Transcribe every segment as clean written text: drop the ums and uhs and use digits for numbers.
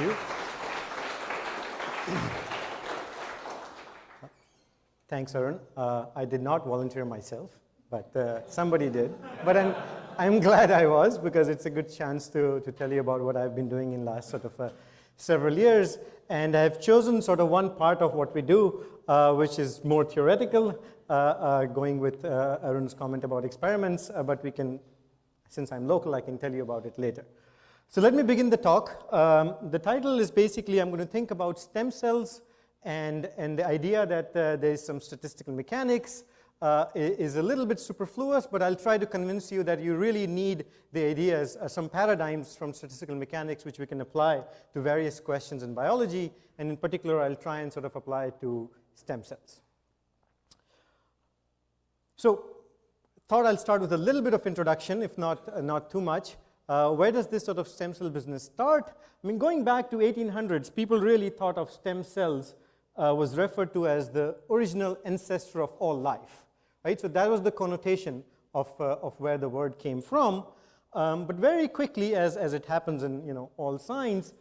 you. Thanks, Arun. I did not volunteer myself, but somebody did. But I'm glad I was, because it's a good chance to tell you about what I've been doing in last sort of several years. And I've chosen sort of one part of what we do, which is more theoretical, going with Arun's comment about experiments, but we can, since I'm local, I can tell you about it later. So let me begin the talk. The title is basically, I'm going to think about stem cells, and the idea that there is some statistical mechanics is a little bit superfluous, but I'll try to convince you that you really need the ideas, some paradigms from statistical mechanics which we can apply to various questions in biology, and in particular I'll try and sort of apply it to stem cells. So thought I'll start with a little bit of introduction, if not too much. Where does this sort of stem cell business start? I mean, going back to 1800s, people really thought of stem cells was referred to as the original ancestor of all life, right? So that was the connotation of where the word came from. But very quickly, as it happens in all science,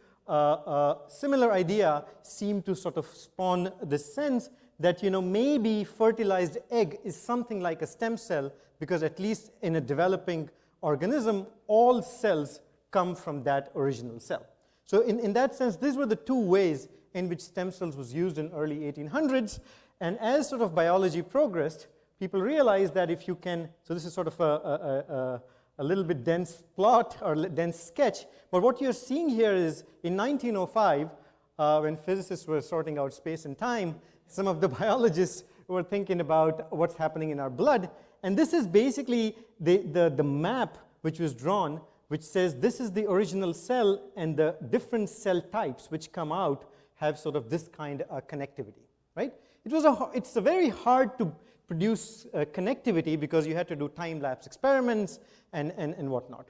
similar idea seemed to sort of spawn the sense that maybe fertilized egg is something like a stem cell, because at least in a developing organism, all cells come from that original cell. So in that sense, these were the two ways in which stem cells was used in early 1800s. And as sort of biology progressed, people realized that if you can, so this is sort of a little bit dense plot or dense sketch, but what you're seeing here is in 1905, when physicists were sorting out space and time, some of the biologists were thinking about what's happening in our blood. And this is basically the map which was drawn, which says this is the original cell, and the different cell types which come out have sort of this kind of connectivity, right? It's a very hard to produce connectivity, because you had to do time-lapse experiments and whatnot.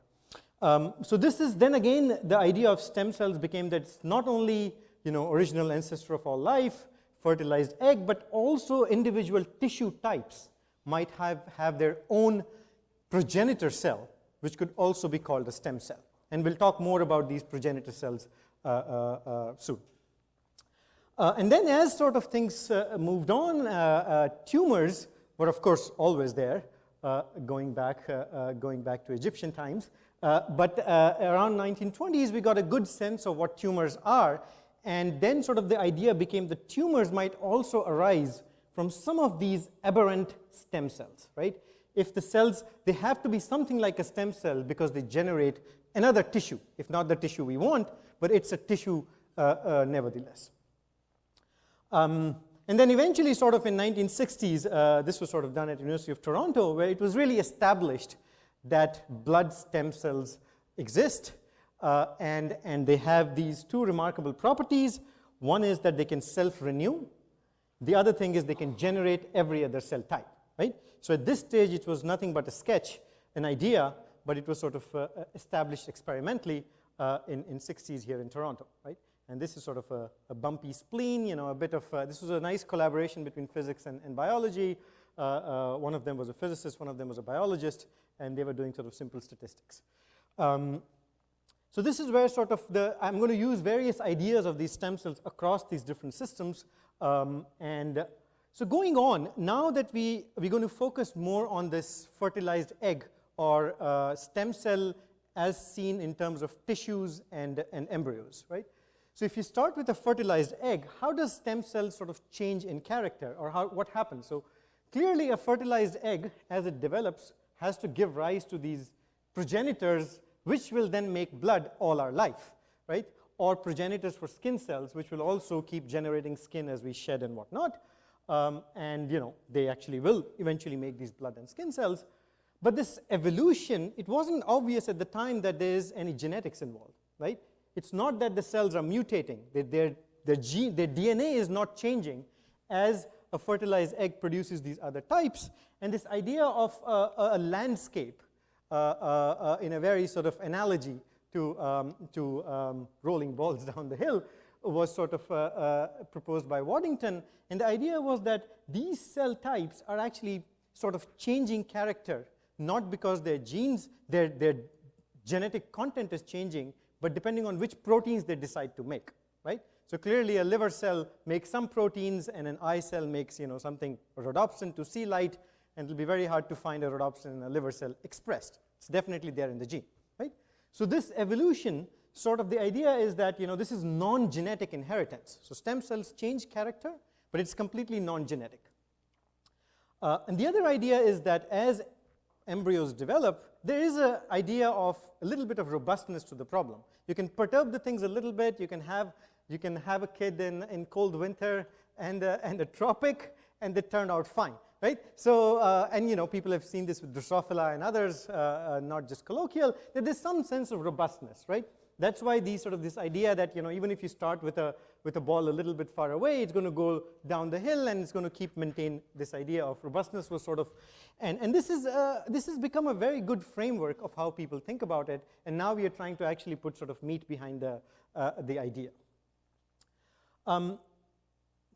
So this is then again the idea of stem cells became that it's not only original ancestor of all life, fertilized egg, but also individual tissue types might have their own progenitor cell, which could also be called a stem cell. And we'll talk more about these progenitor cells soon. And then as sort of things moved on, tumors were of course always there, going back to Egyptian times. But around 1920s, we got a good sense of what tumors are. And then sort of the idea became that tumors might also arise from some of these aberrant stem cells, right? If the cells, they have to be something like a stem cell because they generate another tissue, if not the tissue we want, but it's a tissue nevertheless. And then eventually, sort of in 1960s, this was sort of done at the University of Toronto, where it was really established that blood stem cells exist, and they have these two remarkable properties. One is that they can self-renew. The other thing is they can generate every other cell type, right? So at this stage, it was nothing but a sketch, an idea, but it was sort of established experimentally in 60s here in Toronto, right? And this is sort of a bumpy spleen, a bit of, this was a nice collaboration between physics and biology. One of them was a physicist, one of them was a biologist, and they were doing sort of simple statistics. So this is where sort of I'm going to use various ideas of these stem cells across these different systems. So going on, now that we're going to focus more on this fertilized egg, or stem cell as seen in terms of tissues and embryos, right? So if you start with a fertilized egg, how does stem cells sort of change in character, or what happens? So clearly a fertilized egg, as it develops, has to give rise to these progenitors, which will then make blood all our life, right? Or progenitors for skin cells, which will also keep generating skin as we shed and whatnot. And they actually will eventually make these blood and skin cells. But this evolution, it wasn't obvious at the time that there is any genetics involved, right? It's not that the cells are mutating. Their DNA is not changing as a fertilized egg produces these other types. And this idea of a landscape, in a very sort of analogy to rolling balls down the hill, was sort of proposed by Waddington. And the idea was that these cell types are actually sort of changing character, not because their genes, their genetic content is changing, but depending on which proteins they decide to make, right? So clearly a liver cell makes some proteins, and an eye cell makes something rhodopsin to see light, and it'll be very hard to find a rhodopsin in a liver cell expressed. It's definitely there in the gene, right? So this evolution, sort of the idea is that this is non-genetic inheritance. So stem cells change character, but it's completely non-genetic. And the other idea is that as embryos develop, there is an idea of a little bit of robustness to the problem. You can perturb the things a little bit. You can have a kid in cold winter and a tropic, and they turn out fine, right? So and people have seen this with Drosophila and others, not just colloquial, that there's some sense of robustness, right? That's why this idea that even if you start with a ball a little bit far away, it's going to go down the hill, and it's going to maintain this idea of robustness was sort of, and this has become a very good framework of how people think about it. And now we are trying to actually put sort of meat behind the idea.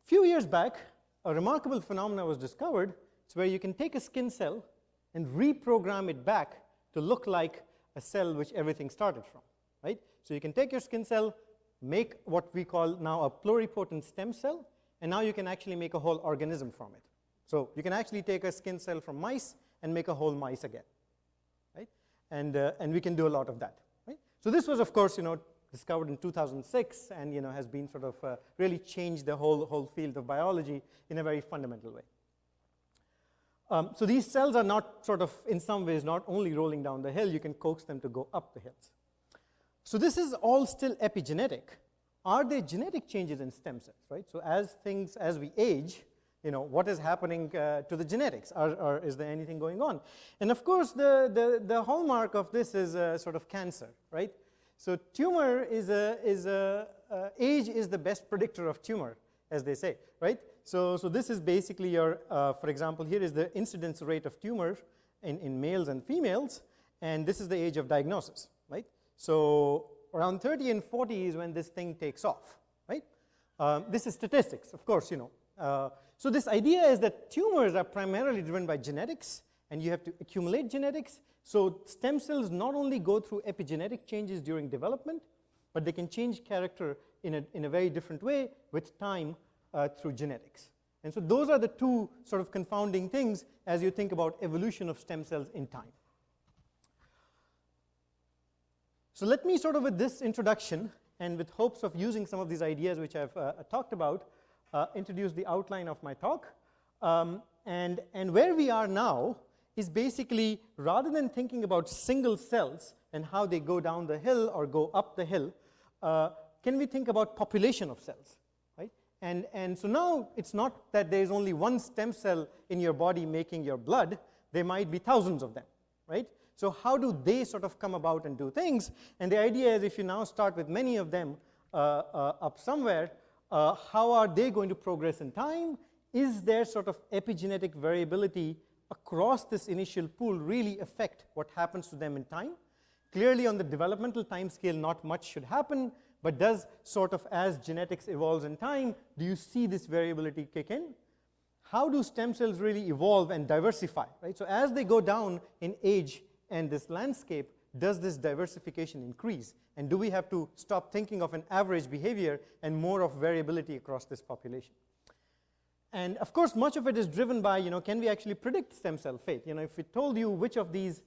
Few years back, a remarkable phenomenon was discovered. It's where you can take a skin cell and reprogram it back to look like a cell which everything started from, right? So you can take your skin cell, make what we call now a pluripotent stem cell, and now you can actually make a whole organism from it. So you can actually take a skin cell from mice and make a whole mice again, right? And we can do a lot of that, right? So this was, of course, discovered in 2006, and has been sort of really changed the whole field of biology in a very fundamental way. So these cells are not sort of, in some ways, not only rolling down the hill, you can coax them to go up the hills. So this is all still epigenetic. Are there genetic changes in stem cells, right? So as we age, what is happening to the genetics? Or is there anything going on? And of course, the hallmark of this is sort of cancer, right? So tumor age is the best predictor of tumor, as they say, right? So this is basically your, for example, here is the incidence rate of tumor in males and females, and this is the age of diagnosis, right? So around 30 and 40 is when this thing takes off, right? This is statistics, of course, So this idea is that tumors are primarily driven by genetics, and you have to accumulate genetics. So stem cells not only go through epigenetic changes during development, but they can change character in a very different way with time through genetics. And so those are the two sort of confounding things as you think about evolution of stem cells in time. So let me sort of, with this introduction and with hopes of using some of these ideas which I've talked about, introduce the outline of my talk. And where we are now is basically, rather than thinking about single cells and how they go down the hill or go up the hill, can we think about population of cells, right? And so now it's not that there's only one stem cell in your body making your blood. There might be thousands of them, right? So how do they sort of come about and do things? And the idea is, if you now start with many of them up somewhere, how are they going to progress in time? Is there sort of epigenetic variability across this initial pool really affect what happens to them in time? Clearly, on the developmental time scale, not much should happen, but does sort of, as genetics evolves in time, do you see this variability kick in? How do stem cells really evolve and diversify, right? So as they go down in age and this landscape, does this diversification increase? And do we have to stop thinking of an average behavior and more of variability across this population? And of course, much of it is driven by, can we actually predict stem cell fate? If we told you which of these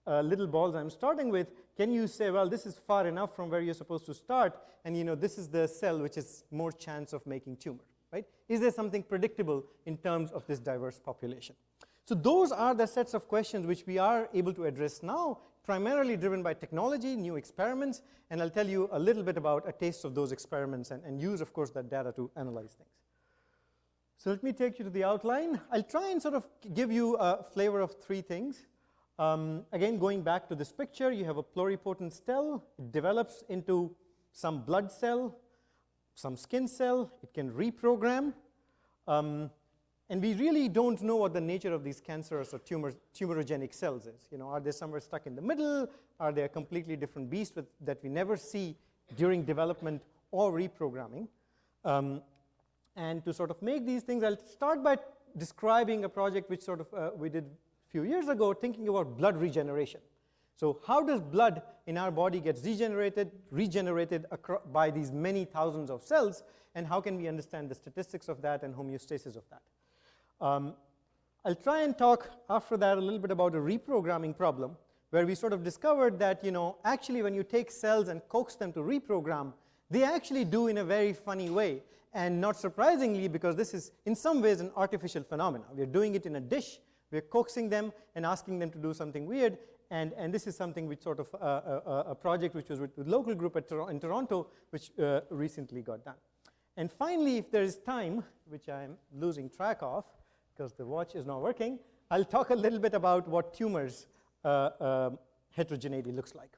little balls I'm starting with, can you say, well, this is far enough from where you're supposed to start, and this is the cell which has more chance of making tumor, right? Is there something predictable in terms of this diverse population? So those are the sets of questions which we are able to address now, primarily driven by technology, new experiments, and I'll tell you a little bit about a taste of those experiments and use, of course, that data to analyze things. So let me take you to the outline. I'll try and sort of give you a flavor of three things. Again, going back to this picture, you have a pluripotent cell. It develops into some blood cell, some skin cell. It can reprogram. And we really don't know what the nature of these cancerous or tumorigenic cells is. Are they somewhere stuck in the middle? Are they a completely different beast that we never see during development or reprogramming? And to sort of make these things, I'll start by describing a project which sort of we did a few years ago, thinking about blood regeneration. So how does blood in our body get regenerated by these many thousands of cells, and how can we understand the statistics of that and homeostasis of that? I'll try and talk after that a little bit about a reprogramming problem, where we sort of discovered that, actually when you take cells and coax them to reprogram, they actually do in a very funny way. And not surprisingly, because this is in some ways an artificial phenomenon. We're doing it in a dish, we're coaxing them and asking them to do something weird, and this is something which sort of a project which was with the local group in Toronto, which recently got done. And finally, if there is time, which I'm losing track of because the watch is not working, I'll talk a little bit about what tumors heterogeneity looks like.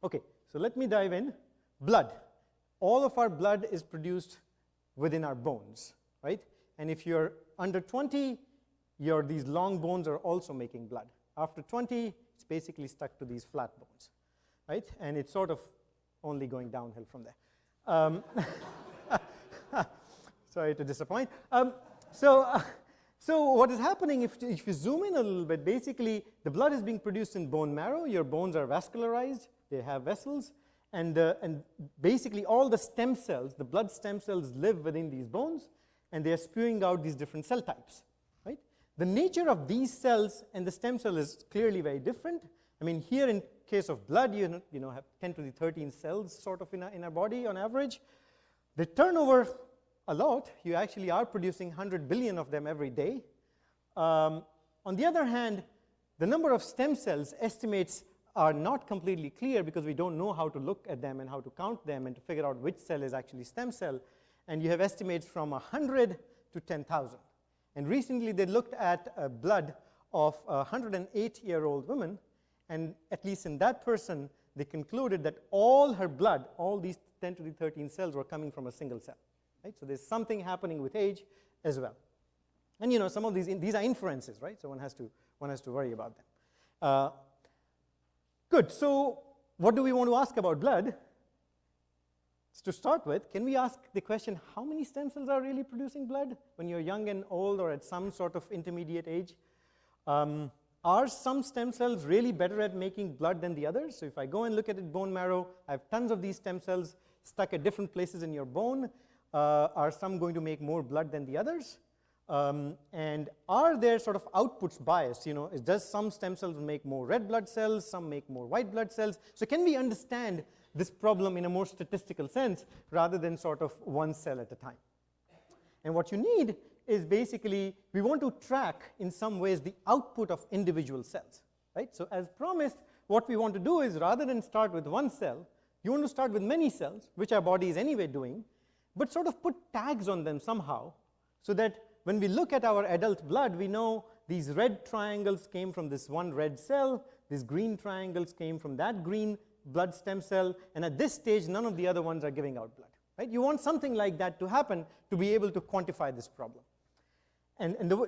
Okay, so let me dive in. Blood. All of our blood is produced within our bones, right? And if you're under 20, these long bones are also making blood. After 20, it's basically stuck to these flat bones, right? And it's sort of only going downhill from there. Sorry to disappoint. So what is happening, if you zoom in a little bit, basically the blood is being produced in bone marrow. Your bones are vascularized. They have vessels. And basically all the stem cells, the blood stem cells, live within these bones, and they are spewing out these different cell types, right? The nature of these cells and the stem cell is clearly very different. I mean, here in case of blood, you have 10 to the 13 cells sort of in our body on average. They turn over a lot. You actually are producing 100 billion of them every day. On the other hand, the number of stem cells estimates are not completely clear because we don't know how to look at them and how to count them and to figure out which cell is actually stem cell. And you have estimates from 100 to 10,000. And recently they looked at blood of a 108-year-old woman, and at least in that person, they concluded that all her blood, all these 10 to the 13 cells were coming from a single cell. Right? So there's something happening with age as well. And some of these are inferences, right? So one has to worry about them. Good, so what do we want to ask about blood? So to start with, can we ask the question, how many stem cells are really producing blood when you're young and old or at some sort of intermediate age? Are some stem cells really better at making blood than the others? So if I go and look at it, bone marrow, I have tons of these stem cells stuck at different places in your bone. Are some going to make more blood than the others? And are there sort of outputs biased? Does some stem cells make more red blood cells, some make more white blood cells? So can we understand this problem in a more statistical sense rather than sort of one cell at a time? And what you need is basically, we want to track in some ways the output of individual cells, right? So as promised, what we want to do is rather than start with one cell, you want to start with many cells, which our body is anyway doing, but sort of put tags on them somehow so that when we look at our adult blood, we know these red triangles came from this one red cell, these green triangles came from that green blood stem cell, and at this stage, none of the other ones are giving out blood. Right? You want something like that to happen to be able to quantify this problem.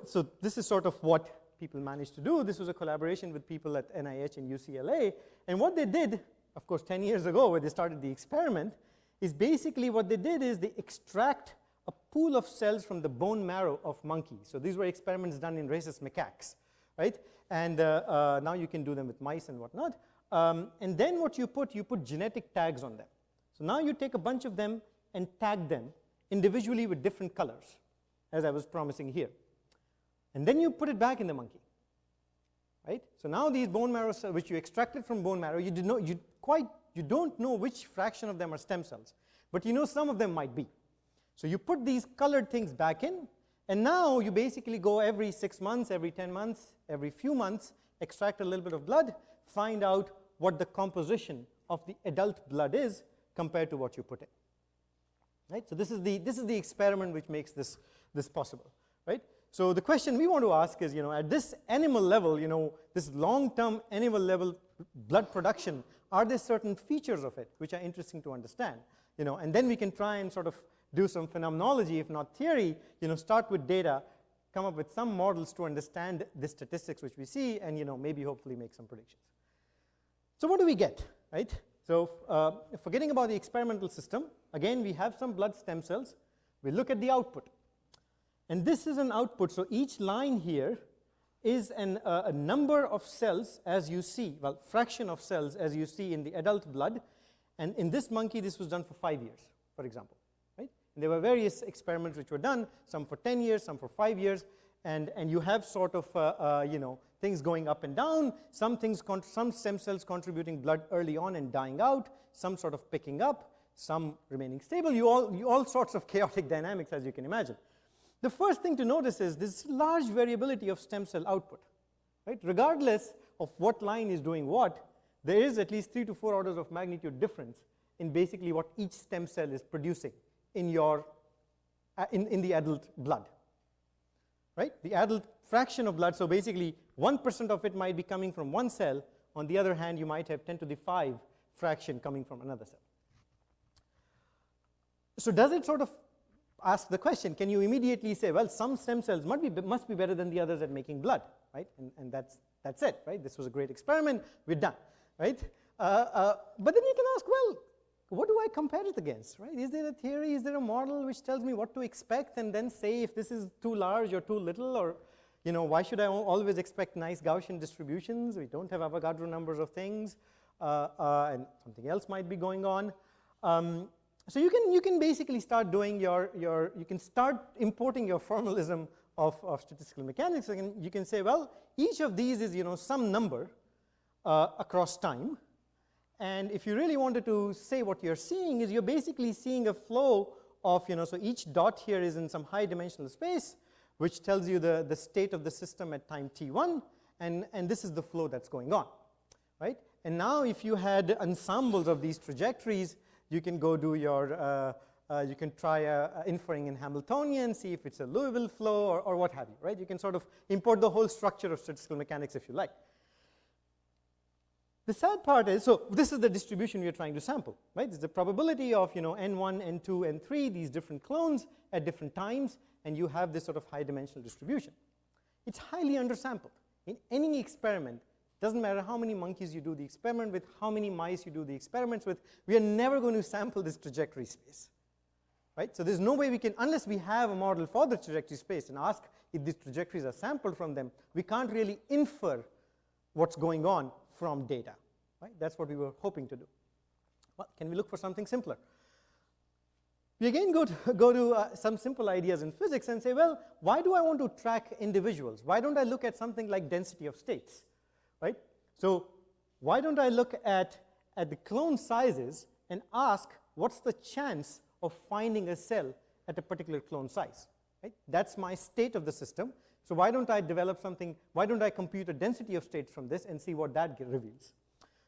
So this is sort of what people managed to do. This was a collaboration with people at NIH and UCLA, and what they did, of course, 10 years ago, where they started the experiment, is basically what they did is they extract a pool of cells from the bone marrow of monkeys. So these were experiments done in rhesus macaques, right? And now you can do them with mice and whatnot. And then what you put genetic tags on them. So now you take a bunch of them and tag them individually with different colors, as I was promising here. And then you put it back in the monkey, right? So now these bone marrow cells, which you extracted from bone marrow, you don't know which fraction of them are stem cells, but you know some of them might be. So you put these colored things back in, and now you basically go every 6 months, every 10 months, every few months, extract a little bit of blood, find out what the composition of the adult blood is compared to what you put in. Right? So this is the experiment which makes this possible. Right? So the question we want to ask is, at this animal level, this long-term animal level blood production, are there certain features of it which are interesting to understand? And then we can try and sort of do some phenomenology, if not theory, start with data, come up with some models to understand the statistics which we see, and maybe hopefully make some predictions. So what do we get, right? So forgetting about the experimental system, again, we have some blood stem cells. We look at the output. And this is an output. So each line here is a number of cells as you see, well, fraction of cells as you see in the adult blood. And in this monkey, this was done for 5 years, for example. Right? And there were various experiments which were done, some for 10 years, some for 5 years. And you have sort of, you know, things going up and down, some stem cells contributing blood early on and dying out, some sort of picking up, some remaining stable, all sorts of chaotic dynamics, as you can imagine. The first thing to notice is this large variability of stem cell output. Right? Regardless of what line is doing what, there is at least 3 to 4 orders of magnitude difference in basically what each stem cell is producing in the adult blood. Right? The adult fraction of blood, so basically 1% of it might be coming from one cell. On the other hand, you might have 10 to the 5 fraction coming from another cell. So does it sort of ask the question, can you immediately say, well, some stem cells must be better than the others at making blood, right? And that's it, right? This was a great experiment, we're done, right? But then you can ask, well, what do I compare it against, right? Is there a theory, is there a model which tells me what to expect and then say if this is too large or too little, or, you know, why should I always expect nice Gaussian distributions? We don't have Avogadro numbers of things, and something else might be going on. So you can basically start doing you can start importing your formalism of statistical mechanics. You can say, well, each of these is, you know, some number across time. And if you really wanted to say what you're seeing is you're basically seeing a flow of, you know, so each dot here is in some high dimensional space, which tells you the state of the system at time t1, and this is the flow that's going on, right? And now if you had ensembles of these trajectories, you can go do your, you can try inferring in Hamiltonian, see if it's a Liouville flow or what have you, right? You can sort of import the whole structure of statistical mechanics if you like. The sad part is, so this is the distribution we are trying to sample, right? It's the probability of, you know, n1, n2, n3, these different clones at different times, and you have this sort of high dimensional distribution. It's highly undersampled. In any experiment, doesn't matter how many monkeys you do the experiment with, how many mice you do the experiments with, we are never going to sample this trajectory space, right? So there's no way we can, unless we have a model for the trajectory space and ask if these trajectories are sampled from them, we can't really infer what's going on from data, right? That's what we were hoping to do. Well, can we look for something simpler? We again go to some simple ideas in physics and say, well, why do I want to track individuals? Why don't I look at something like density of states, right? So why don't I look at the clone sizes and ask what's the chance of finding a cell at a particular clone size, right? That's my state of the system. So why don't I develop something, why don't I compute a density of states from this and see what that reveals?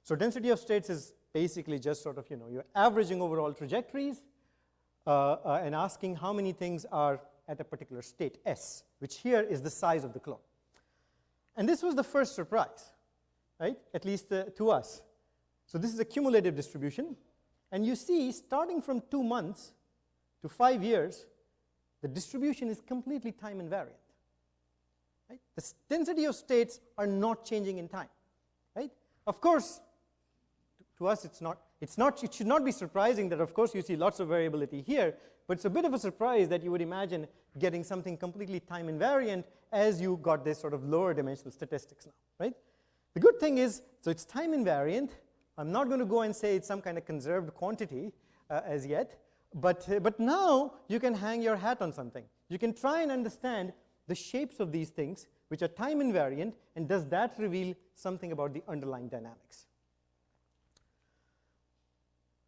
So density of states is basically just sort of, you know, you're averaging over all trajectories and asking how many things are at a particular state S, which here is the size of the clone. And this was the first surprise, right? At least to us. So this is a cumulative distribution. And you see, starting from 2 months to 5 years, the distribution is completely time invariant. Right? The density of states are not changing in time, right? Of course, to us it should not be surprising that of course you see lots of variability here, but it's a bit of a surprise that you would imagine getting something completely time invariant as you got this sort of lower dimensional statistics now, right? The good thing is, so it's time invariant. I'm not going to go and say it's some kind of conserved quantity as yet, but now you can hang your hat on something. You can try and understand the shapes of these things, which are time invariant, and does that reveal something about the underlying dynamics?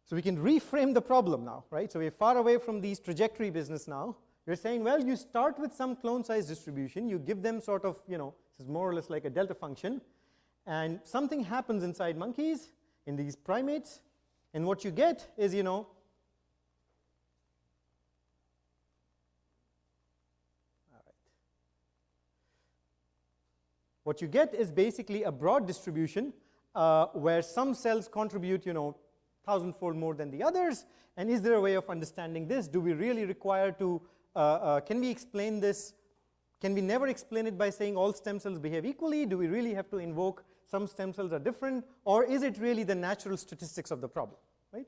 So we can reframe the problem now, right? So we're far away from these trajectory business now. We're saying, well, you start with some clone size distribution, you give them sort of, you know, this is more or less like a delta function, and something happens inside monkeys, in these primates, and what you get is, you know, what you get is basically a broad distribution where some cells contribute, you know, 1,000-fold more than the others. And is there a way of understanding this? Do we really require to, can we explain this? Can we never explain it by saying all stem cells behave equally? Do we really have to invoke some stem cells are different? Or is it really the natural statistics of the problem, right?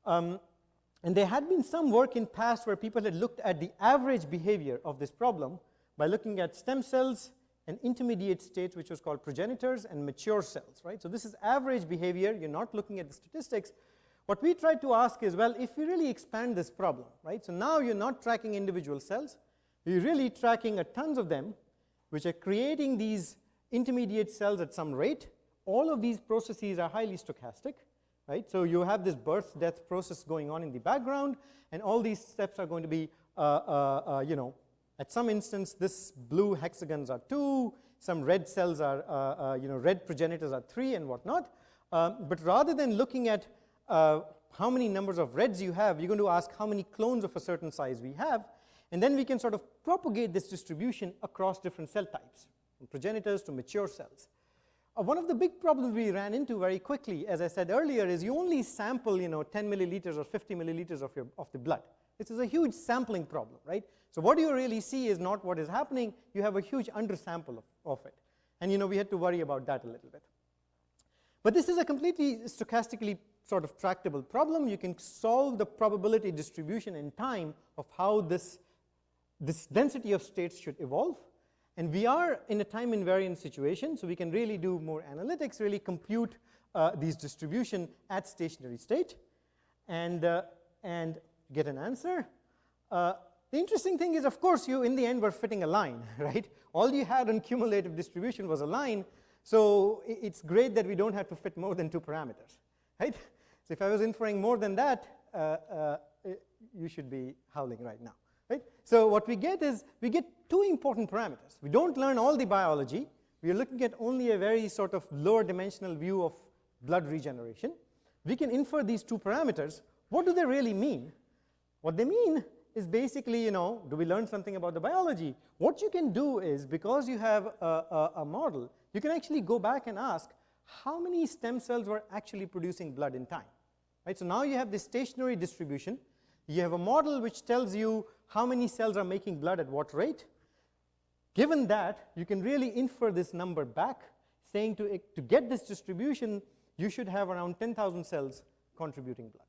And there had been some work in past where people had looked at the average behavior of this problem by looking at stem cells and intermediate states, which was called progenitors, and mature cells, right? So this is average behavior. You're not looking at the statistics. What we tried to ask is, well, if we really expand this problem, right? So now you're not tracking individual cells. You're really tracking tons of them, which are creating these intermediate cells at some rate. All of these processes are highly stochastic, right? So you have this birth-death process going on in the background, and all these steps are going to be, you know, at some instance, this blue hexagons are 2, some red cells are, you know, red progenitors are 3 and whatnot. But rather than looking at how many numbers of reds you have, you're going to ask how many clones of a certain size we have, and then we can sort of propagate this distribution across different cell types, from progenitors to mature cells. One of the big problems we ran into very quickly, as I said earlier, is you only sample, you know, 10 milliliters or 50 milliliters of the blood. This is a huge sampling problem, right? So what you really see is not what is happening. You have a huge undersample of it. And, you know, we had to worry about that a little bit. But this is a completely stochastically sort of tractable problem. You can solve the probability distribution in time of how this density of states should evolve. And we are in a time invariant situation, so we can really do more analytics, really compute these distribution at stationary state and get an answer. The interesting thing is, of course, you in the end were fitting a line, right? All you had on cumulative distribution was a line, so it's great that we don't have to fit more than 2 parameters, right? So if I was inferring more than that, you should be howling right now, right? So what we get is, we get 2 important parameters. We don't learn all the biology. We are looking at only a very sort of lower dimensional view of blood regeneration. We can infer these 2 parameters. What do they really mean? What they mean is basically, you know, do we learn something about the biology? What you can do is, because you have a model, you can actually go back and ask how many stem cells were actually producing blood in time, right? So now you have this stationary distribution. You have a model which tells you how many cells are making blood at what rate. Given that, you can really infer this number back, saying to get this distribution, you should have around 10,000 cells contributing blood.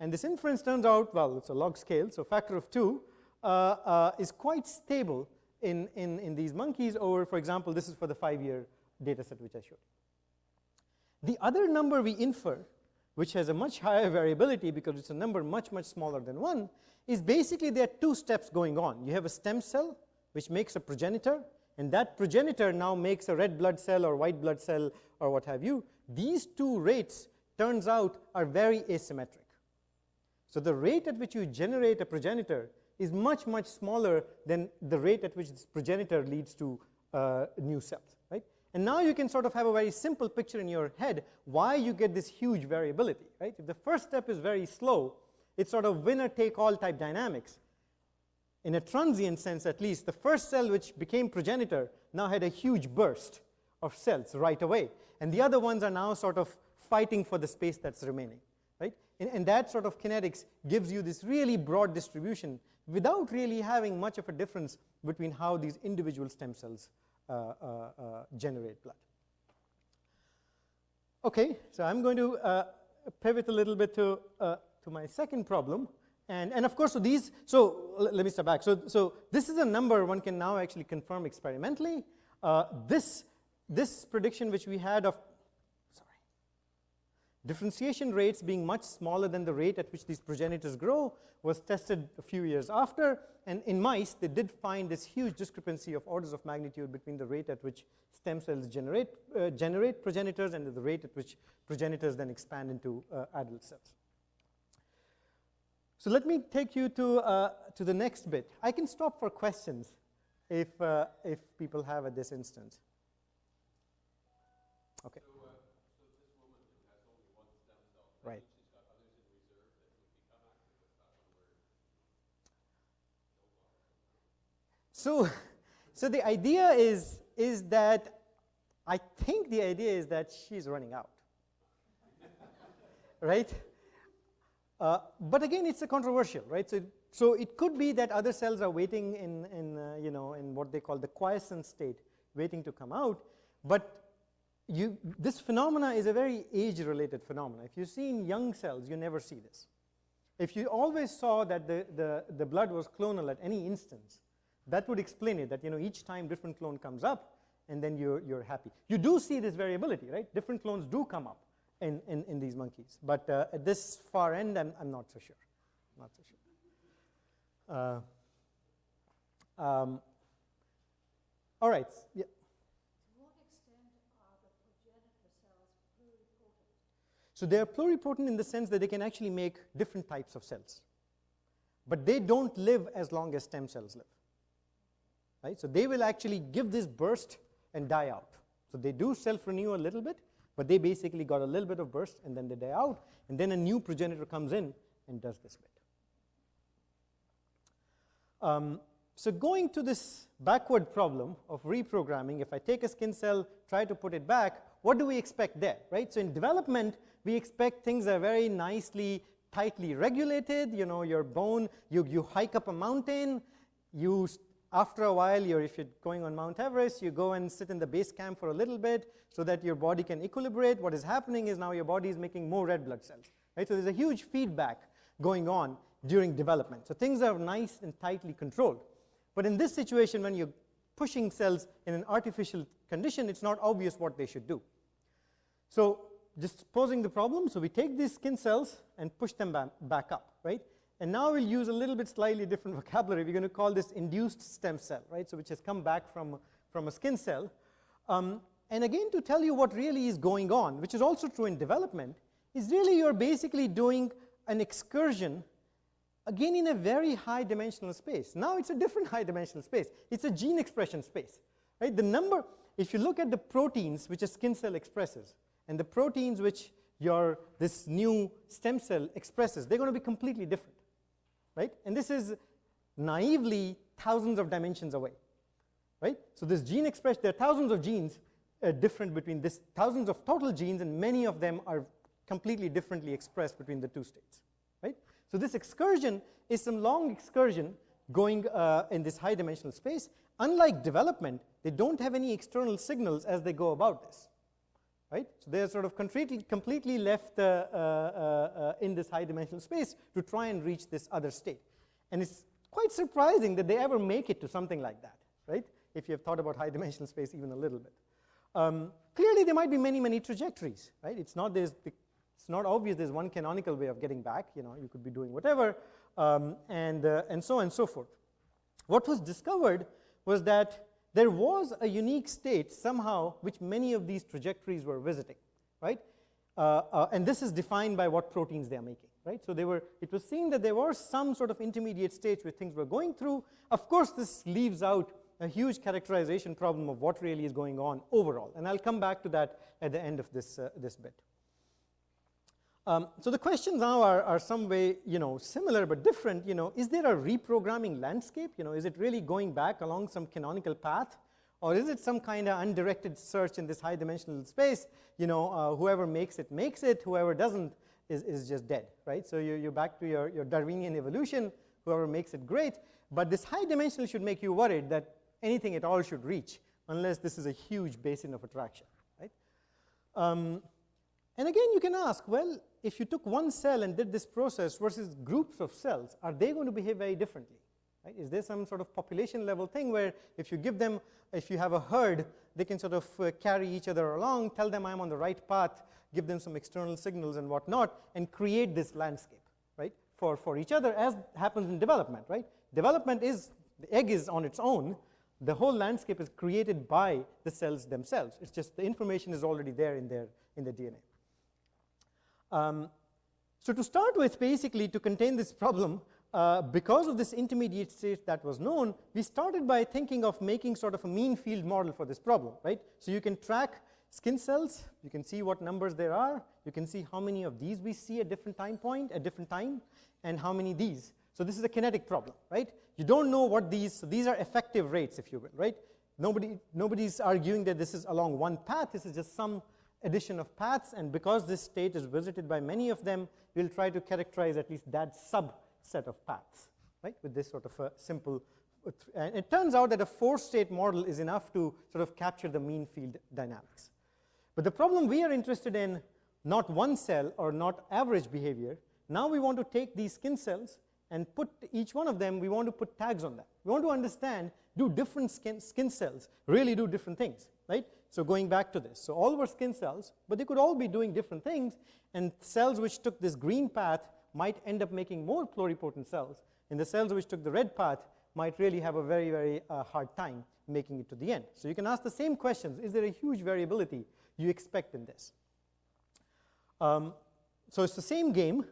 And this inference turns out, well, it's a log scale, so factor of 2 is quite stable in these monkeys over, for example, this is for the 5-year data set which I showed. The other number we infer, which has a much higher variability because it's a number much, much smaller than 1, is basically there are 2 steps going on. You have a stem cell which makes a progenitor, and that progenitor now makes a red blood cell or white blood cell or what have you. These 2 rates, turns out, are very asymmetric. So the rate at which you generate a progenitor is much, much smaller than the rate at which this progenitor leads to new cells, right? And now you can sort of have a very simple picture in your head why you get this huge variability, right? If the first step is very slow, it's sort of winner-take-all type dynamics. In a transient sense, at least, the first cell which became progenitor now had a huge burst of cells right away. And the other ones are now sort of fighting for the space that's remaining. Right? And that sort of kinetics gives you this really broad distribution without really having much of a difference between how these individual stem cells generate blood. Okay, so I'm going to pivot a little bit to my second problem. And of course, so let me step back. So this is a number one can now actually confirm experimentally. This prediction which we had of differentiation rates being much smaller than the rate at which these progenitors grow was tested a few years after, and in mice they did find this huge discrepancy of orders of magnitude between the rate at which stem cells generate progenitors and the rate at which progenitors then expand into adult cells. So let me take you to the next bit. I can stop for questions if people have at this instance. Okay. Right. So the idea is that I think the idea is that she's running out, right? But again, it's a controversial, right? So it could be that other cells are waiting in what they call the quiescent state, waiting to come out, but this phenomena is a very age-related phenomena. If you see in young cells, you never see this. If you always saw that the blood was clonal at any instance, That would explain it, that each time different clone comes up, and then you're happy. You do see this variability, right? Different clones do come up in these monkeys. But at this far end, I'm not so sure. Not so sure. All right. Yeah. To what extent are the progenitor cells pluripotent? So they're pluripotent in the sense that they can actually make different types of cells. But they don't live as long as stem cells live. Right? So they will actually give this burst and die out. So they do self-renew a little bit, but they basically got a little bit of burst, and then they die out, and then a new progenitor comes in and does this bit. So going to this backward problem of reprogramming, if I take a skin cell, try to put it back, what do we expect there, right? So in development, we expect things are very nicely, tightly regulated. Your bone, you hike up a mountain, after a while, if you're going on Mount Everest, you go and sit in the base camp for a little bit so that your body can equilibrate. What is happening is now your body is making more red blood cells, right? So there's a huge feedback going on during development. So things are nice and tightly controlled. But in this situation, when you're pushing cells in an artificial condition, it's not obvious what they should do. So just posing the problem, so we take these skin cells and push them back up, right? And now we'll use a little bit slightly different vocabulary. We're going to call this induced stem cell, right? So which has come back from a skin cell. And again, to tell you what really is going on, which is also true in development, is really you're basically doing an excursion, again, in a very high dimensional space. Now it's a different high dimensional space. It's a gene expression space, right? The number, if you look at the proteins which a skin cell expresses, and the proteins which this new stem cell expresses, they're going to be completely different. Right? And this is naively thousands of dimensions away. Right? So this gene expression, there are thousands of genes different between this, thousands of total genes, and many of them are completely differently expressed between the two states. Right? So this excursion is some long excursion going in this high dimensional space. Unlike development, they don't have any external signals as they go about this. Right? So they're sort of completely left in this high dimensional space to try and reach this other state. And it's quite surprising that they ever make it to something like that, right? If you have thought about high dimensional space even a little bit. Clearly, there might be many, many trajectories, right? It's not obvious there's one canonical way of getting back. You could be doing whatever, and so on and so forth. What was discovered was that there was a unique state somehow which many of these trajectories were visiting, right? And this is defined by what proteins they are making, right? So it was seen that there were some sort of intermediate states where things were going through. Of course, this leaves out a huge characterization problem of what really is going on overall. And I'll come back to that at the end of this bit. So the questions now are some way, similar but different. Is there a reprogramming landscape? Is it really going back along some canonical path? Or is it some kind of undirected search in this high dimensional space? Whoever makes it, whoever doesn't is just dead, right? So you're back to your Darwinian evolution. Whoever makes it, great. But this high dimensional should make you worried that anything at all should reach, unless this is a huge basin of attraction, right? And again, you can ask, well, if you took one cell and did this process versus groups of cells, are they going to behave very differently? Right? Is there some sort of population level thing where if you have a herd, they can sort of carry each other along, tell them I'm on the right path, give them some external signals and whatnot, and create this landscape, right, for each other, as happens in development, right? Development is, the egg is on its own. The whole landscape is created by the cells themselves. It's just the information is already there in the DNA. So to start with, basically, to contain this problem, because of this intermediate state that was known, we started by thinking of making sort of a mean field model for this problem, right? So you can track skin cells, you can see what numbers there are, you can see how many of these we see at different time, and how many these. So this is a kinetic problem, right? You don't know what these are effective rates, if you will, right? Nobody's arguing that this is along one path, this is just some addition of paths, and because this state is visited by many of them, we'll try to characterize at least that subset of paths, right, with this sort of a simple, and it turns out that a 4-state model is enough to sort of capture the mean field dynamics. But the problem we are interested in, not one cell or not average behavior, now we want to take these skin cells and put each one of them, we want to put tags on that. We want to understand, do different skin cells really do different things, right? So going back to this, so all were skin cells, but they could all be doing different things, and cells which took this green path might end up making more pluripotent cells, and the cells which took the red path might really have a very, very hard time making it to the end. So you can ask the same questions. Is there a huge variability you expect in this? So it's the same game.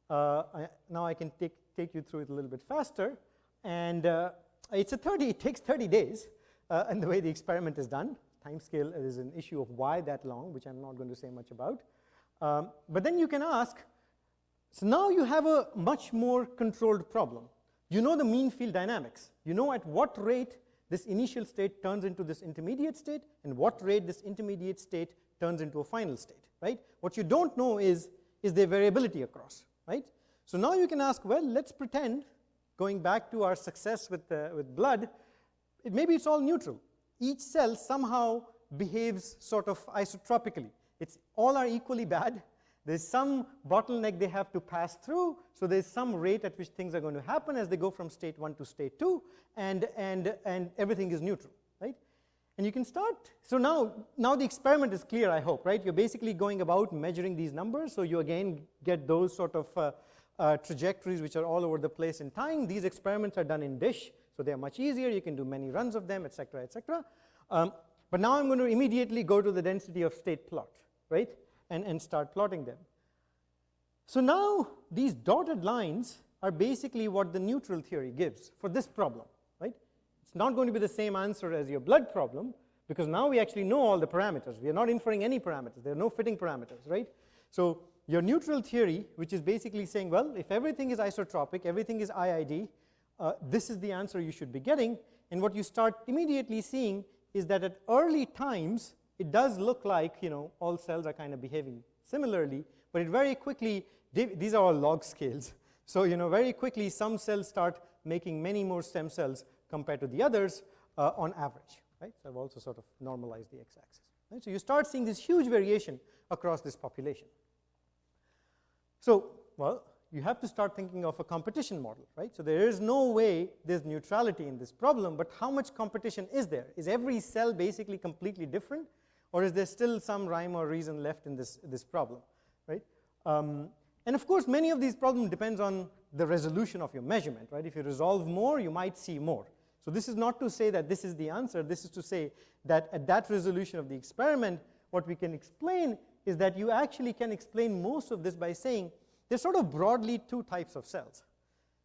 Now I can take you through it a little bit faster. And it takes 30 days, and the way the experiment is done. Time scale is an issue of why that long, which I'm not going to say much about. But then you can ask, so now you have a much more controlled problem. You know the mean field dynamics. You know at what rate this initial state turns into this intermediate state, and what rate this intermediate state turns into a final state, right? What you don't know is there variability across, right? So now you can ask, well, let's pretend, going back to our success with blood, maybe it's all neutral. Each cell somehow behaves sort of isotropically. All are equally bad. There's some bottleneck they have to pass through, so there's some rate at which things are going to happen as they go from state 1 to state 2, and everything is neutral, right? And you can start, so now the experiment is clear, I hope, right? You're basically going about measuring these numbers, so you again get those sort of trajectories which are all over the place in time. These experiments are done in dish, so they're much easier. You can do many runs of them, etc., etc. But now I'm going to immediately go to the density of state plot, right? And start plotting them. So now these dotted lines are basically what the neutral theory gives for this problem, right? It's not going to be the same answer as your blood problem, because now we actually know all the parameters. We are not inferring any parameters. There are no fitting parameters, right? So your neutral theory, which is basically saying, well, if everything is isotropic, everything is IID, this is the answer you should be getting. And what you start immediately seeing is that at early times, it does look like, all cells are kind of behaving similarly, but it very quickly, these are all log scales. So, very quickly, some cells start making many more stem cells compared to the others on average, right? So I've also sort of normalized the x-axis, right? So you start seeing this huge variation across this population. So, well, you have to start thinking of a competition model, right? So there is no way there's neutrality in this problem, but how much competition is there? Is every cell basically completely different? Or is there still some rhyme or reason left in this problem, right? And of course, many of these problems depends on the resolution of your measurement, right? If you resolve more, you might see more. So this is not to say that this is the answer. This is to say that at that resolution of the experiment, what we can explain is that you actually can explain most of this by saying there's sort of broadly two types of cells.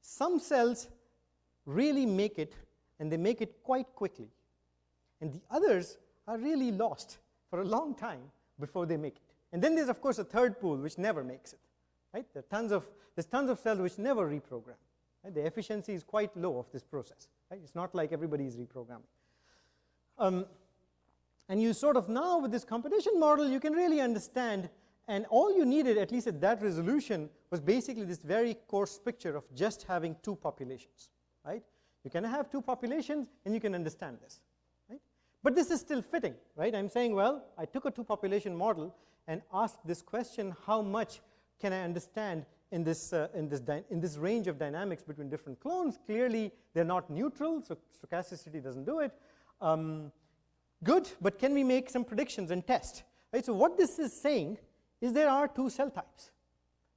Some cells really make it, and they make it quite quickly. And the others are really lost for a long time before they make it. And then there's, of course, a third pool which never makes it, right? There's tons of cells which never reprogram. Right? The efficiency is quite low of this process, right? It's not like everybody is reprogramming. And you sort of now, with this competition model, you can really understand, and all you needed, at least at that resolution, was basically this very coarse picture of just having two populations, right? You can have two populations, and you can understand this. But this is still fitting, right? I'm saying, well, I took a two-population model and asked this question, how much can I understand in this range of dynamics between different clones? Clearly, they're not neutral, so stochasticity doesn't do it. Good, but can we make some predictions and test? Right? So what this is saying is there are two cell types,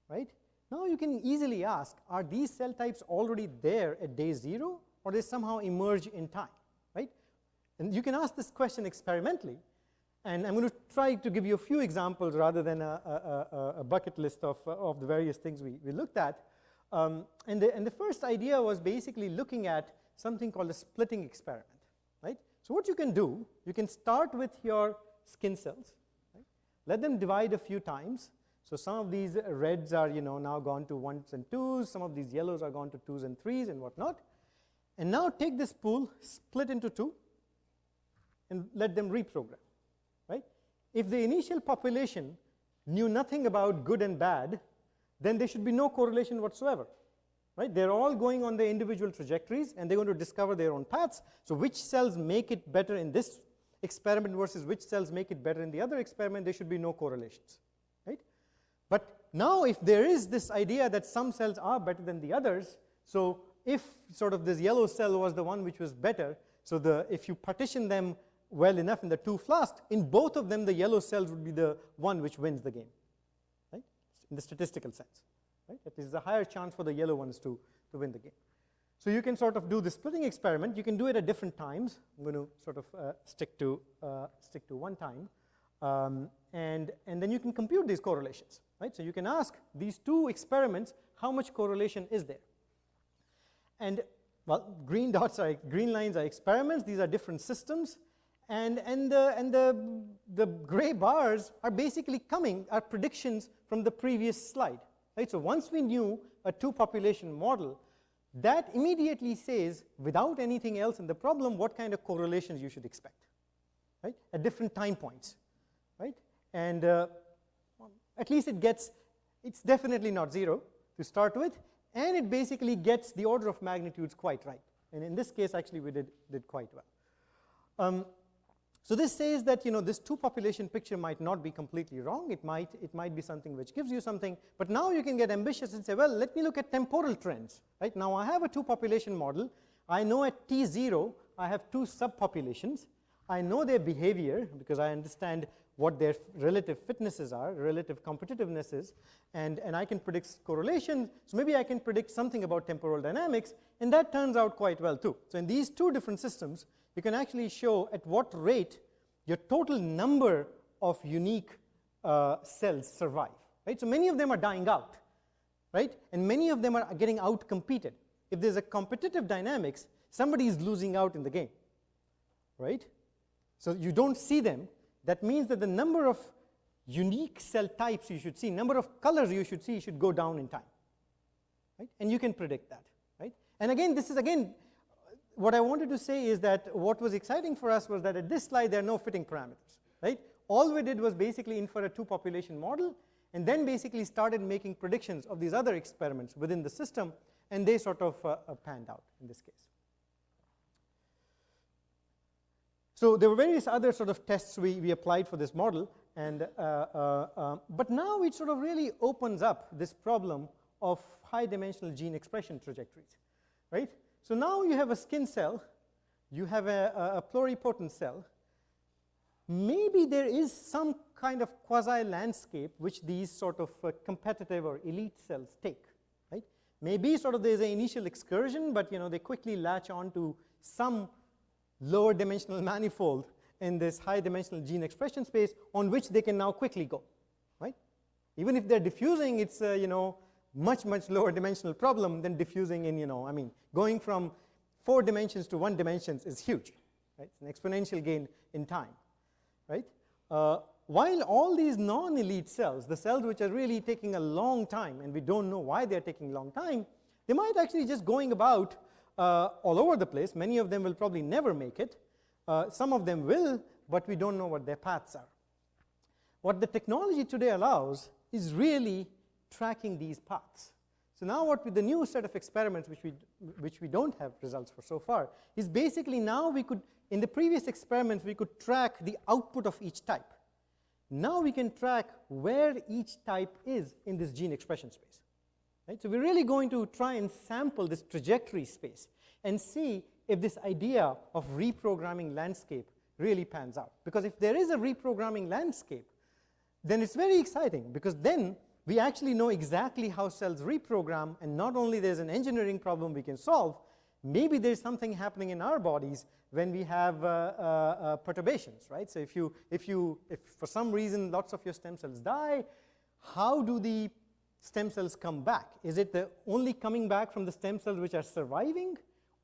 right? Now you can easily ask, are these cell types already there at day 0, or they somehow emerge in time, right? And you can ask this question experimentally, and I'm going to try to give you a few examples rather than a bucket list of the various things we looked at. And the first idea was basically looking at something called a splitting experiment, right? So what you can do, you can start with your skin cells, right? Let them divide a few times. So some of these reds are now gone to 1s and 2s, some of these yellows are gone to 2s and 3s and whatnot. And now take this pool, split into two, and let them reprogram, right? If the initial population knew nothing about good and bad, then there should be no correlation whatsoever, right? They're all going on their individual trajectories, and they're going to discover their own paths. So which cells make it better in this experiment versus which cells make it better in the other experiment, there should be no correlations, right? But now if there is this idea that some cells are better than the others, So if sort of this yellow cell was the one which was better, so if you partition them well enough in the two flasks, in both of them the yellow cells would be the one which wins the game, right? In the statistical sense, right? That is a higher chance for the yellow ones to win the game. So you can sort of do the splitting experiment. You can do it at different times. I'm going to sort of stick to one time, and then you can compute these correlations, right? So you can ask these two experiments, how much correlation is there? And well, green lines are experiments. These are different systems, and the gray bars are basically are predictions from the previous slide, right? So once we knew a two population model, that immediately says, without anything else in the problem, what kind of correlations you should expect, right, at different time points, right? And at least it's definitely not 0 to start with, and it basically gets the order of magnitudes quite right. And in this case, actually, we did quite well. So this says that, this two population picture might not be completely wrong. It might be something which gives you something. But now you can get ambitious and say, well, let me look at temporal trends. Right? Now I have a two population model. I know at T0 I have two subpopulations. I know their behavior because I understand what their relative fitnesses are, relative competitiveness is, and I can predict correlation. So maybe I can predict something about temporal dynamics, and that turns out quite well too. So in these two different systems, you can actually show at what rate your total number of unique cells survive, right? So many of them are dying out, right? And many of them are getting out-competed. If there's a competitive dynamics, somebody is losing out in the game, right? So you don't see them. That means that the number of unique cell types you should see, number of colors you should see should go down in time, right? And you can predict that, right? And again, this is what I wanted to say is that what was exciting for us was that at this slide there are no fitting parameters, right? All we did was basically infer a two population model and then basically started making predictions of these other experiments within the system, and they sort of panned out in this case. So there were various other sort of tests we applied for this model, and but now it sort of really opens up this problem of high dimensional gene expression trajectories, right? So now you have a skin cell, you have a pluripotent cell. Maybe there is some kind of quasi-landscape which these sort of competitive or elite cells take, right? Maybe sort of there's an initial excursion, but they quickly latch on to some lower dimensional manifold in this high dimensional gene expression space on which they can now quickly go, right? Even if they're diffusing, it's much lower dimensional problem than diffusing in, going from 4 dimensions to 1 dimension is huge, right? It's an exponential gain in time, right? While all these non-elite cells, the cells which are really taking a long time, and we don't know why they're taking a long time, they might actually just going about all over the place. Many of them will probably never make it. Some of them will, but we don't know what their paths are. What the technology today allows is really tracking these paths. So now what with the new set of experiments which we don't have results for so far is basically now we could, in the previous experiments, we could track the output of each type. Now we can track where each type is in this gene expression space. Right? So we're really going to try and sample this trajectory space and see if this idea of reprogramming landscape really pans out. Because if there is a reprogramming landscape, then it's very exciting, because then we actually know exactly how cells reprogram, and not only there's an engineering problem we can solve, maybe there's something happening in our bodies when we have perturbations, right? So if for some reason lots of your stem cells die, how do the stem cells come back? Is it only coming back from the stem cells which are surviving,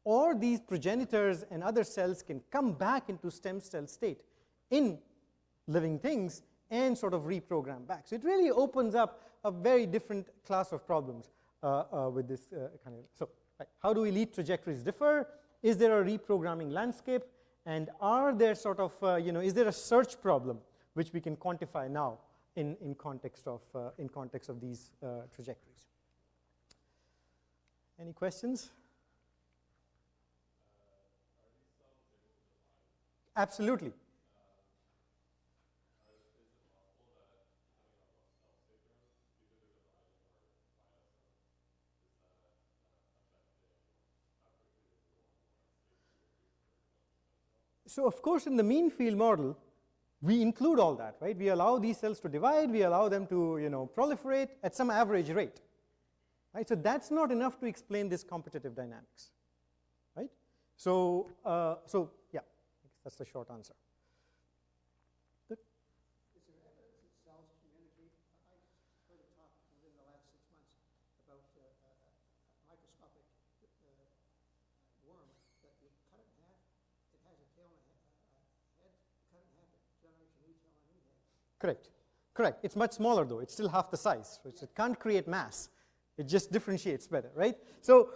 or these progenitors and other cells can come back into stem cell state in living things and sort of reprogram back? So it really opens up a very different class of problems with this kind of. So right, how do elite trajectories differ? Is there a reprogramming landscape? And are there sort of, is there a search problem which we can quantify now in context of these trajectories? Any questions? Absolutely. So of course, in the mean field model, we include all that, right? We allow these cells to divide, we allow them to, proliferate at some average rate, right? So that's not enough to explain this competitive dynamics, right? So, yeah, that's the short answer. Good. Is there evidence that cells communicate? I heard a talk within the last 6 months about a microscopic worm that you cut it in half. It has a tail and a head. Cut it in half, it generates a new tail and a new head. Correct. Correct. It's much smaller though. It's still half the size. So it can't create mass. It just differentiates better, right? So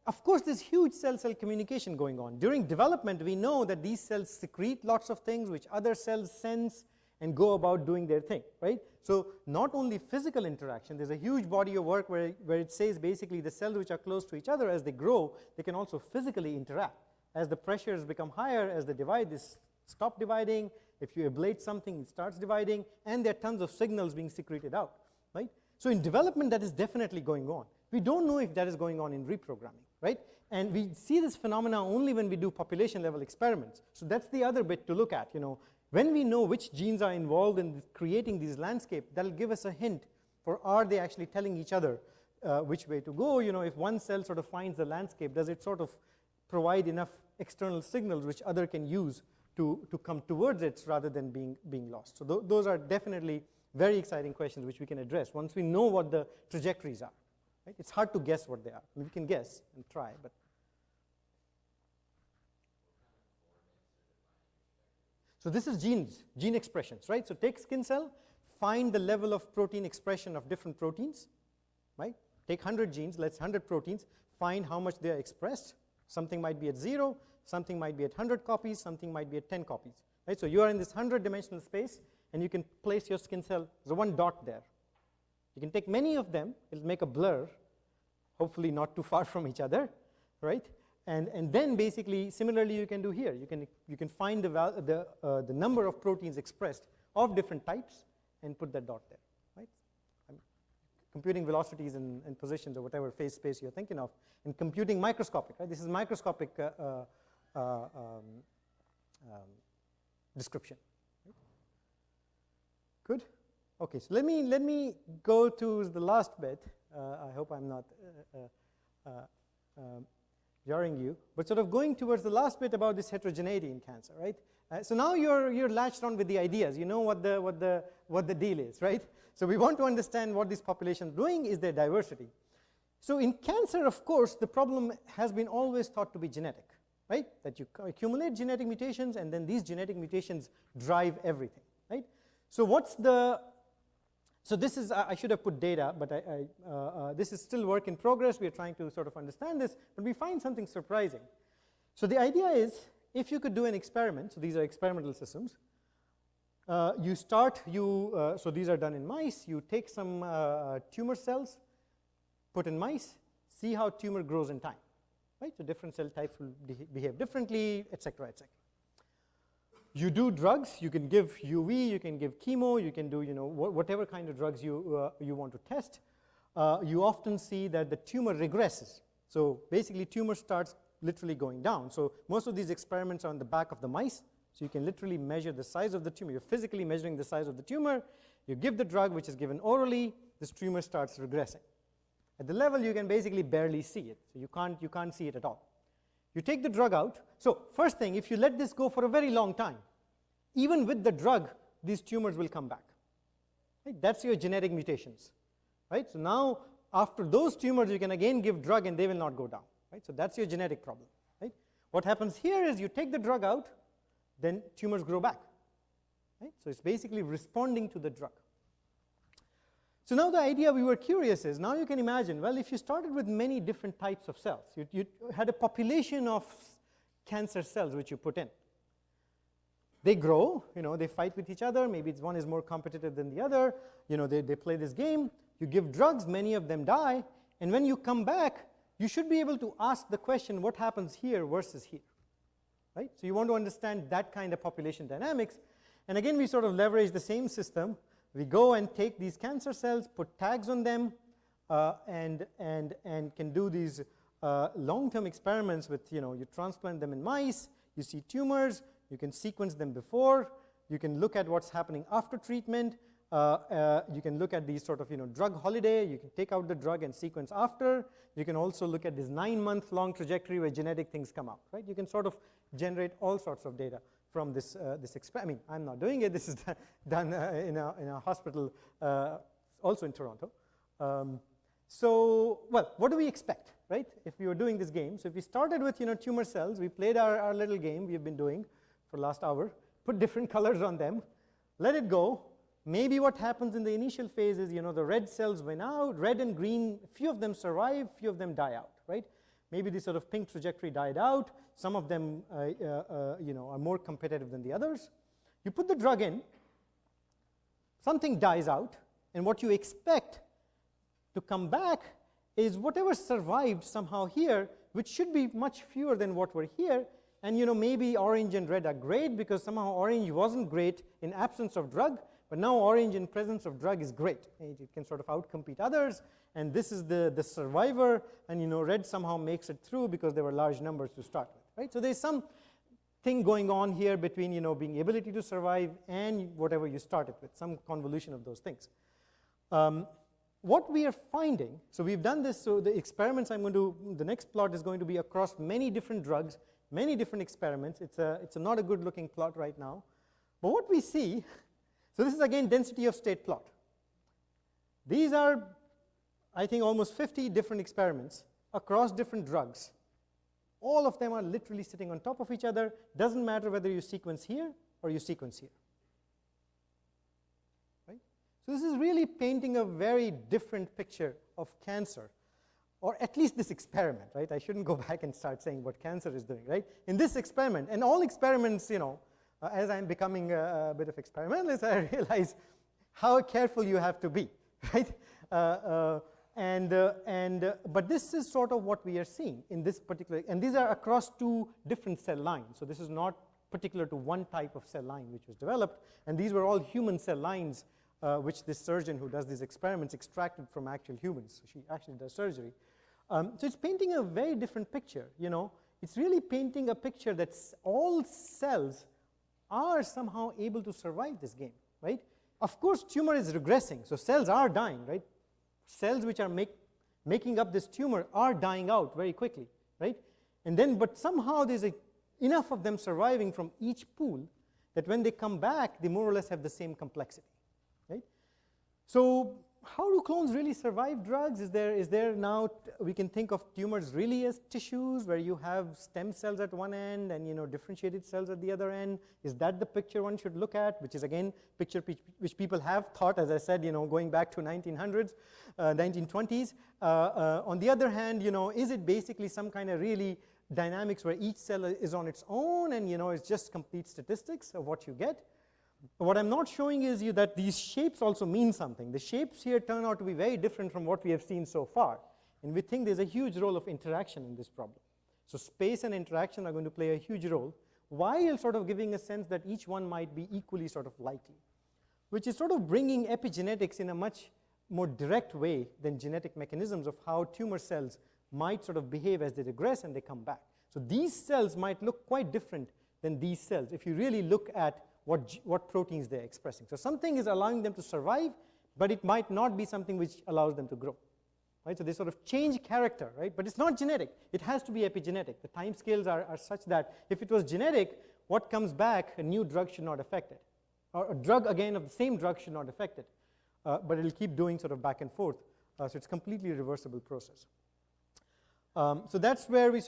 of course, there's huge cell-cell communication going on. During development, we know that these cells secrete lots of things which other cells sense and go about doing their thing, right? So not only physical interaction, there's a huge body of work where it says basically the cells which are close to each other, as they grow, they can also physically interact. As the pressures become higher, as they divide, they stop dividing. If you ablate something, it starts dividing, and there are tons of signals being secreted out, right? So in development, that is definitely going on. We don't know if that is going on in reprogramming, right? And we see this phenomena only when we do population level experiments. So that's the other bit to look at. When we know which genes are involved in creating these landscapes, that'll give us a hint for are they actually telling each other which way to go. If one cell sort of finds the landscape, does it sort of provide enough external signals which other can use to come towards it rather than being lost? So those are definitely very exciting questions which we can address once we know what the trajectories are. Right? It's hard to guess what they are. We can guess and try, but so this is gene expressions, right? So take skin cell, find the level of protein expression of different proteins, right? Take 100 genes, let's 100 proteins, find how much they are expressed. Something might be at 0, something might be at 100 copies, something might be at 10 copies, right? So you are in this 100-dimensional space, and you can place your skin cell, there's one dot there. You can take many of them, it'll make a blur, hopefully not too far from each other, right? And then basically, similarly, you can do here. You can find the number of proteins expressed of different types and put that dot there, right? Computing velocities and positions or whatever phase space you're thinking of, and computing microscopic, right? This is microscopic description. Right? Good. Okay, so let me go to the last bit. I hope I'm not jarring you, but sort of going towards the last bit about this heterogeneity in cancer, right? So now you're latched on with the ideas. You know what the deal is, right? So we want to understand what these populations are doing. Is there diversity? So in cancer, of course, the problem has been always thought to be genetic, right? That you accumulate genetic mutations, and then these genetic mutations drive everything, right? So this is, I should have put data, but this is still work in progress. We are trying to sort of understand this, but we find something surprising. So the idea is, if you could do an experiment, so these are experimental systems, so these are done in mice. You take some tumor cells, put in mice, see how tumor grows in time, right? So different cell types will behave differently, et cetera, et cetera. You do drugs. You can give UV, you can give chemo, you can do whatever kind of drugs you want to test. You often see that the tumor regresses. So basically, tumor starts literally going down. So most of these experiments are on the back of the mice. So you can literally measure the size of the tumor. You're physically measuring the size of the tumor. You give the drug, which is given orally. This tumor starts regressing. At the level, you can basically barely see it. So you can't see it at all. You take the drug out. So first thing, if you let this go for a very long time, even with the drug, these tumors will come back. Right? That's your genetic mutations. Right? So now, after those tumors, you can again give drug, and they will not go down. Right? So that's your genetic problem. Right? What happens here is you take the drug out, then tumors grow back. Right? So it's basically responding to the drug. So now the idea we were curious is, now you can imagine, well, if you started with many different types of cells, you had a population of cancer cells which you put in. They grow, they fight with each other. Maybe one is more competitive than the other. They play this game. You give drugs, many of them die. And when you come back, you should be able to ask the question, what happens here versus here? Right? So you want to understand that kind of population dynamics. And again, we sort of leverage the same system. We go and take these cancer cells, put tags on them, and can do these long-term experiments with, you transplant them in mice. You see tumors, you can sequence them before, you can look at what's happening after treatment, you can look at these sort of drug holiday, you can take out the drug and sequence after. You can also look at this 9-month-long trajectory where genetic things come out, right? You can sort of generate all sorts of data from this experiment. I mean, I'm not doing it. This is done in a hospital, also in Toronto. So, well, what do we expect, right, if we were doing this game? So if we started with tumor cells, we played our little game we've been doing for the last hour, put different colors on them, let it go. Maybe what happens in the initial phase is, the red cells went out, red and green, few of them survive, few of them die out, right? Maybe this sort of pink trajectory died out. Some of them, are more competitive than the others. You put the drug in, something dies out, and what you expect to come back is whatever survived somehow here, which should be much fewer than what were here. And maybe orange and red are great because somehow orange wasn't great in absence of drug, but now orange in presence of drug is great. It can sort of outcompete others, and this is the survivor, and red somehow makes it through because there were large numbers to start with, right? So there's some thing going on here between being ability to survive and whatever you started with, some convolution of those things. What we are finding, so we've done this, so the experiments the next plot is going to be across many different drugs, many different experiments. It's not a good looking plot right now, but what we see, so this is again density of state plot. These are, I think, almost 50 different experiments across different drugs. All of them are literally sitting on top of each other. Doesn't matter whether you sequence here or you sequence here. Right? So this is really painting a very different picture of cancer, or at least this experiment, right? I shouldn't go back and start saying what cancer is doing, right? In this experiment, and all experiments, as I'm becoming a bit of experimentalist, I realize how careful you have to be, right? But this is sort of what we are seeing in this particular, and these are across 2 different cell lines. So this is not particular to one type of cell line which was developed, and these were all human cell lines which this surgeon who does these experiments extracted from actual humans. So she actually does surgery. So it's painting a very different picture, It's really painting a picture that all cells are somehow able to survive this game, right? Of course, tumor is regressing, so cells are dying, right? Cells which are making up this tumor are dying out very quickly, right? And then, but somehow there's enough of them surviving from each pool that when they come back, they more or less have the same complexity, right? So how do clones really survive drugs? Is there now, we can think of tumors really as tissues where you have stem cells at one end and differentiated cells at the other end? Is that the picture one should look at, which is again picture which people have thought, as I said, going back to 1900s, 1920s. On the other hand, is it basically some kind of really dynamics where each cell is on its own and it's just complete statistics of what you get? What I'm not showing is that these shapes also mean something. The shapes here turn out to be very different from what we have seen so far. And we think there's a huge role of interaction in this problem. So space and interaction are going to play a huge role, while sort of giving a sense that each one might be equally sort of likely, which is sort of bringing epigenetics in a much more direct way than genetic mechanisms of how tumor cells might sort of behave as they regress and they come back. So these cells might look quite different than these cells if you really look at what proteins they're expressing. So something is allowing them to survive, but it might not be something which allows them to grow, right? So they sort of change character, right? But it's not genetic. It has to be epigenetic. The time scales are such that if it was genetic, what comes back, a new drug should not affect it. Or a drug, again, of the same drug should not affect it. But it'll keep doing sort of back and forth. So it's completely reversible process. So that's where we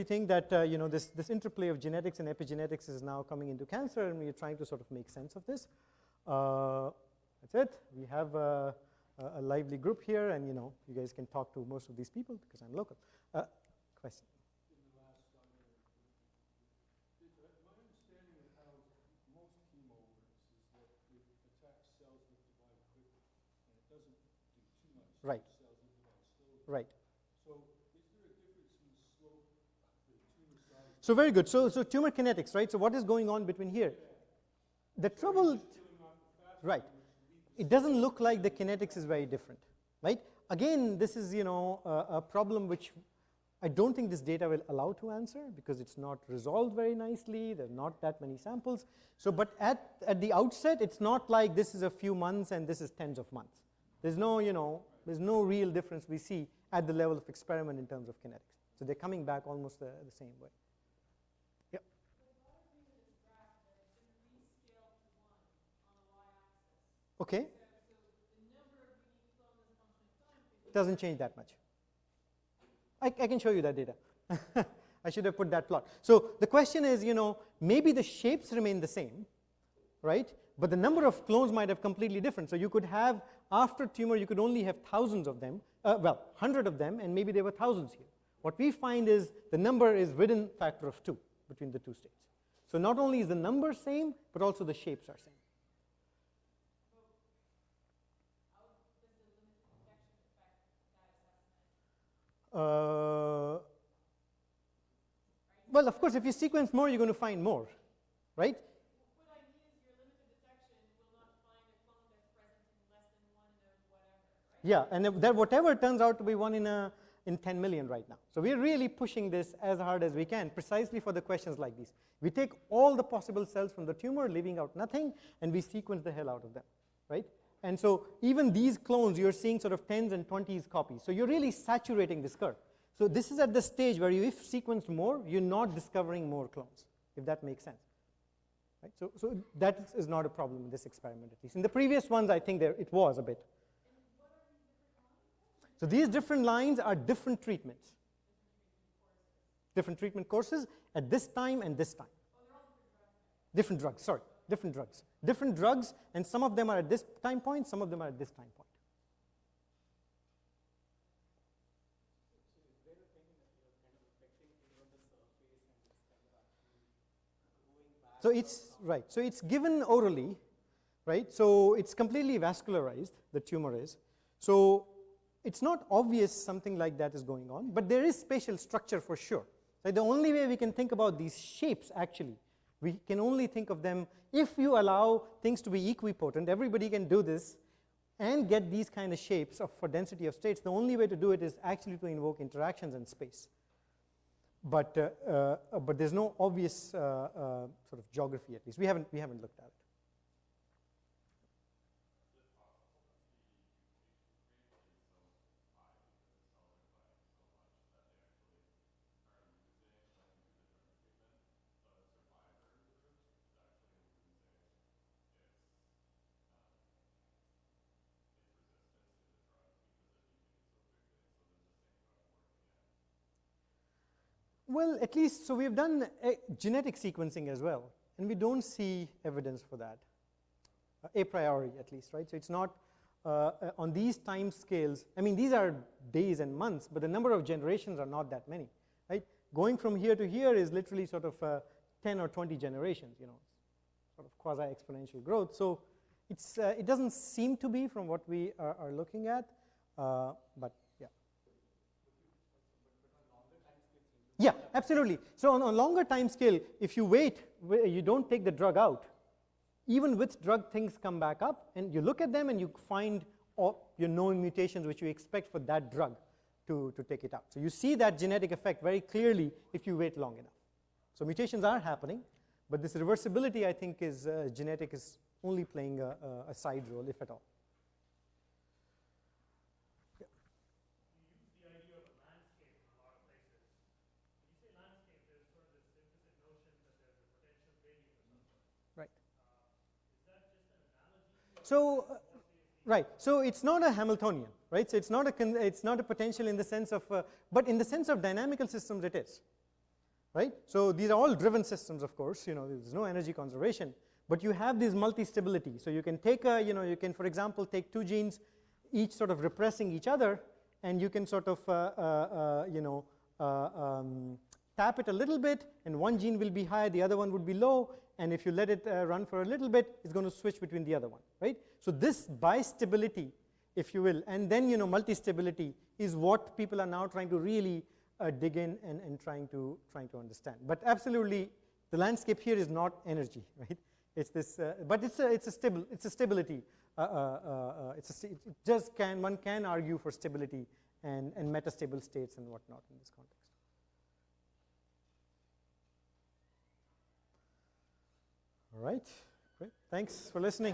think that this interplay of genetics and epigenetics is now coming into cancer, and we are trying to sort of make sense of this. That's it. We have a lively group here, and you guys can talk to most of these people because I'm local. Question. In the last slide, my understanding of how most chemo works is that it attacks cells that divide quickly, and it doesn't do too much to Right. cells that divide slowly. Right. So So very good. So tumor kinetics, right? So what is going on between here? The trouble, right? It doesn't look like the kinetics is very different, right? Again, this is a problem which I don't think this data will allow to answer because it's not resolved very nicely. There are not that many samples. So, but at the outset, it's not like this is a few months and this is tens of months. There's no, there's no real difference we see at the level of experiment in terms of kinetics. So they're coming back almost the same way. Yep. Okay. Doesn't change that much. I can show you that data. I should have put that plot. So the question is, maybe the shapes remain the same, right? But the number of clones might have completely different. So you could have, after tumor, you could only have thousands of them, 100 of them, and maybe there were thousands here. What we find is the number is within factor of 2 between the two states. So not only is the number same, but also the shapes are same. Well, of course, if you sequence more, you're going to find more, right? What I mean is your limited detection will not find a clone that's present in less than 1 in whatever, right? Yeah, and that whatever turns out to be 1 in 10 million right now. So we're really pushing this as hard as we can, precisely for the questions like these. We take all the possible cells from the tumor, leaving out nothing, and we sequence the hell out of them, right? And so even these clones, you're seeing sort of 10s and 20s copies. So you're really saturating this curve. So this is at the stage where you, if sequenced more, you're not discovering more clones, if that makes sense. Right? So that is not a problem in this experiment, at least. In the previous ones, I think it was a bit. So these different lines are different treatments. Different treatment courses at this time and this time. Different drugs, sorry, different drugs. Different drugs, and some of them are at this time point, some of them are at this time point. So it's right. So it's given orally, right? So it's completely vascularized, the tumor is. So it's not obvious something like that is going on, but there is spatial structure for sure. So the only way we can think about these shapes, actually, we can only think of them if you allow things to be equipotent. Everybody can do this and get these kind of shapes for density of states. The only way to do it is actually to invoke interactions in space. But there's no obvious sort of geography, at least. We haven't looked at it. Well, at least, so we've done genetic sequencing as well, and we don't see evidence for that, a priori at least, right? So it's not on these time scales. I mean, these are days and months, but the number of generations are not that many, right? Going from here to here is literally sort of 10 or 20 generations, sort of quasi-exponential growth. So it doesn't seem to be from what we are looking at, but yeah. Yeah, absolutely. So on a longer time scale, if you wait, you don't take the drug out, even with drug, things come back up, and you look at them and you find your known mutations which you expect for that drug to take it out. So you see that genetic effect very clearly if you wait long enough. So mutations are happening, but this reversibility, I think, is genetic is only playing a side role, if at all. So, right. So it's not a Hamiltonian, right? So it's not a potential in the sense of, but in the sense of dynamical systems, it is, right? So these are all driven systems, of course. There's no energy conservation, but you have this multi-stability. So you can take you can, for example, take two genes, each sort of repressing each other, and you can sort of, tap it a little bit, and one gene will be high, the other one would be low. And if you let it run for a little bit, it's going to switch between the other one, right? So this bistability, if you will, and then multi-stability is what people are now trying to really dig in and trying to understand. But absolutely, the landscape here is not energy, right? It's this, but it's a stability. One can argue for stability and metastable states and whatnot in this context. All right, great. Thanks for listening.